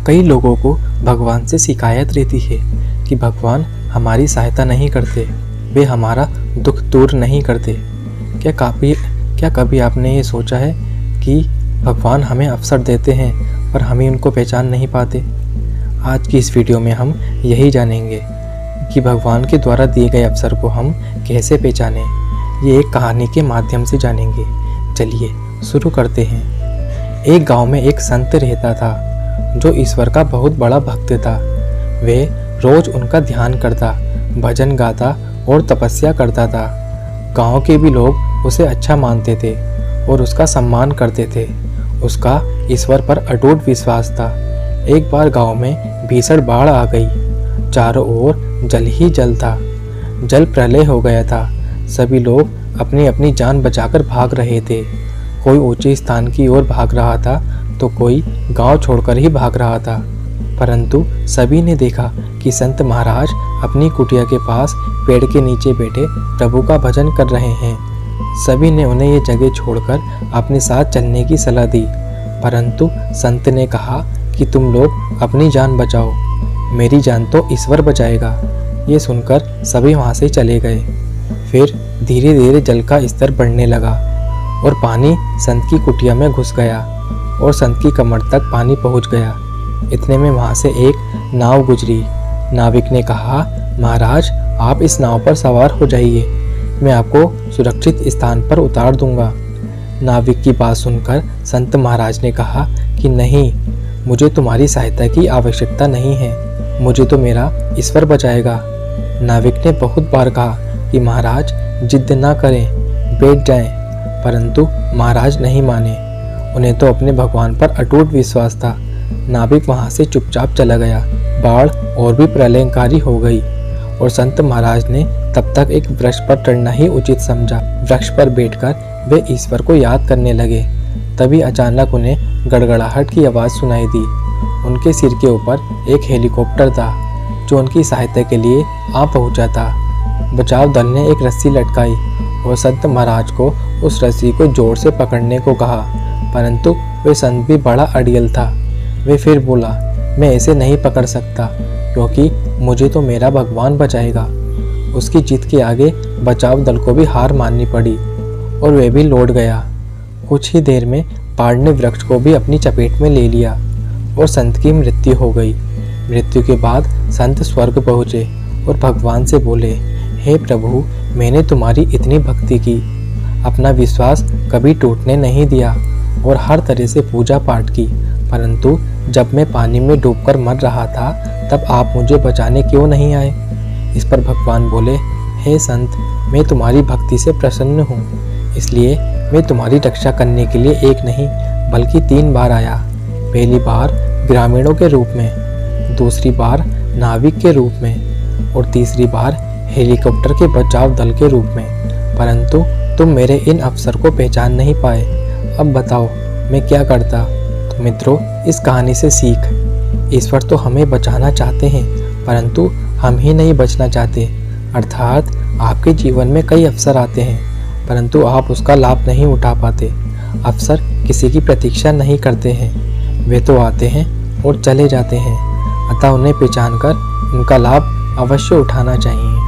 कई लोगों को भगवान से शिकायत रहती है कि भगवान हमारी सहायता नहीं करते, वे हमारा दुख दूर नहीं करते। क्या कभी आपने ये सोचा है कि भगवान हमें अवसर देते हैं पर हम उनको पहचान नहीं पाते? आज की इस वीडियो में हम यही जानेंगे कि भगवान के द्वारा दिए गए अवसर को हम कैसे पहचानें। ये एक कहानी के माध्यम से जानेंगे। चलिए शुरू करते हैं। एक गांव में एक संत रहता था जो ईश्वर का बहुत बड़ा भक्त था। वे रोज उनका ध्यान करता, भजन गाता और तपस्या करता था। गांव के भी लोग उसे अच्छा मानते थे और उसका सम्मान करते थे। उसका ईश्वर पर अटूट विश्वास था। एक बार गांव में भीषण बाढ़ आ गई। चारों ओर जल ही जल था। जल प्रलय हो गया था। सभी लोग अपनी अपनी जान बचाकर भाग रहे थे। कोई ऊंचे स्थान की ओर भाग रहा था तो कोई गांव छोड़कर ही भाग रहा था। परंतु सभी ने देखा कि संत महाराज अपनी कुटिया के पास पेड़ के नीचे बैठे प्रभु का भजन कर रहे हैं। सभी ने उन्हें ये जगह छोड़कर अपने साथ चलने की सलाह दी, परंतु संत ने कहा कि तुम लोग अपनी जान बचाओ, मेरी जान तो ईश्वर बचाएगा। ये सुनकर सभी वहाँ से चले गए। फिर धीरे धीरे जल का स्तर बढ़ने लगा और पानी संत की कुटिया में घुस गया और संत की कमर तक पानी पहुँच गया। इतने में वहाँ से एक नाव गुजरी। नाविक ने कहा, महाराज आप इस नाव पर सवार हो जाइए, मैं आपको सुरक्षित स्थान पर उतार दूंगा। नाविक की बात सुनकर संत महाराज ने कहा कि नहीं, मुझे तुम्हारी सहायता की आवश्यकता नहीं है, मुझे तो मेरा ईश्वर बचाएगा। नाविक ने बहुत बार कहा कि महाराज जिद ना करें, बैठ जाएं, परंतु महाराज नहीं माने। उन्हें तो अपने भगवान पर अटूट विश्वास था। नाविक वहां से चुपचाप चला गया। बाढ़ और भी प्रलयंकारी हो गई और संत महाराज ने तब तक एक वृक्ष पर चढ़ना ही उचित समझा। वृक्ष पर बैठकर वे ईश्वर को याद करने लगे। तभी अचानक उन्हें गड़गड़ाहट की आवाज़ सुनाई दी। उनके सिर के ऊपर एक हेलीकॉप्टर था जो उनकी सहायता के लिए आ पहुंचा था। बचाव दल ने एक रस्सी लटकाई और संत महाराज को उस रस्सी को जोर से पकड़ने को कहा, परंतु वे संत भी बड़ा अड़ियल था। वे फिर बोला, मैं ऐसे नहीं पकड़ सकता क्योंकि मुझे तो मेरा भगवान बचाएगा। उसकी जिद के आगे बचाव दल को भी हार माननी पड़ी और वे भी लौट गया। कुछ ही देर में बाढ़ ने वृक्ष को भी अपनी चपेट में ले लिया और संत की मृत्यु हो गई। मृत्यु के बाद संत स्वर्ग पहुँचे और भगवान से बोले, हे प्रभु, मैंने तुम्हारी इतनी भक्ति की, अपना विश्वास कभी टूटने नहीं दिया और हर तरह से पूजा पाठ की, परंतु जब मैं पानी में डूबकर मर रहा था तब आप मुझे बचाने क्यों नहीं आए? इस पर भगवान बोले, हे संत, मैं तुम्हारी भक्ति से प्रसन्न हूँ, इसलिए मैं तुम्हारी रक्षा करने के लिए एक नहीं बल्कि 3 बार आया। पहली बार ग्रामीणों के रूप में, दूसरी बार नाविक के रूप में और तीसरी बार हेलीकॉप्टर के बचाव दल के रूप में, परंतु तुम मेरे इन अवसर को पहचान नहीं पाए। अब बताओ मैं क्या करता? तो मित्रों, इस कहानी से सीख, ईश्वर तो हमें बचाना चाहते हैं परंतु हम ही नहीं बचना चाहते। अर्थात आपके जीवन में कई अवसर आते हैं परंतु आप उसका लाभ नहीं उठा पाते। अवसर किसी की प्रतीक्षा नहीं करते हैं, वे तो आते हैं और चले जाते हैं, अतः उन्हें पहचान कर उनका लाभ अवश्य उठाना चाहिए।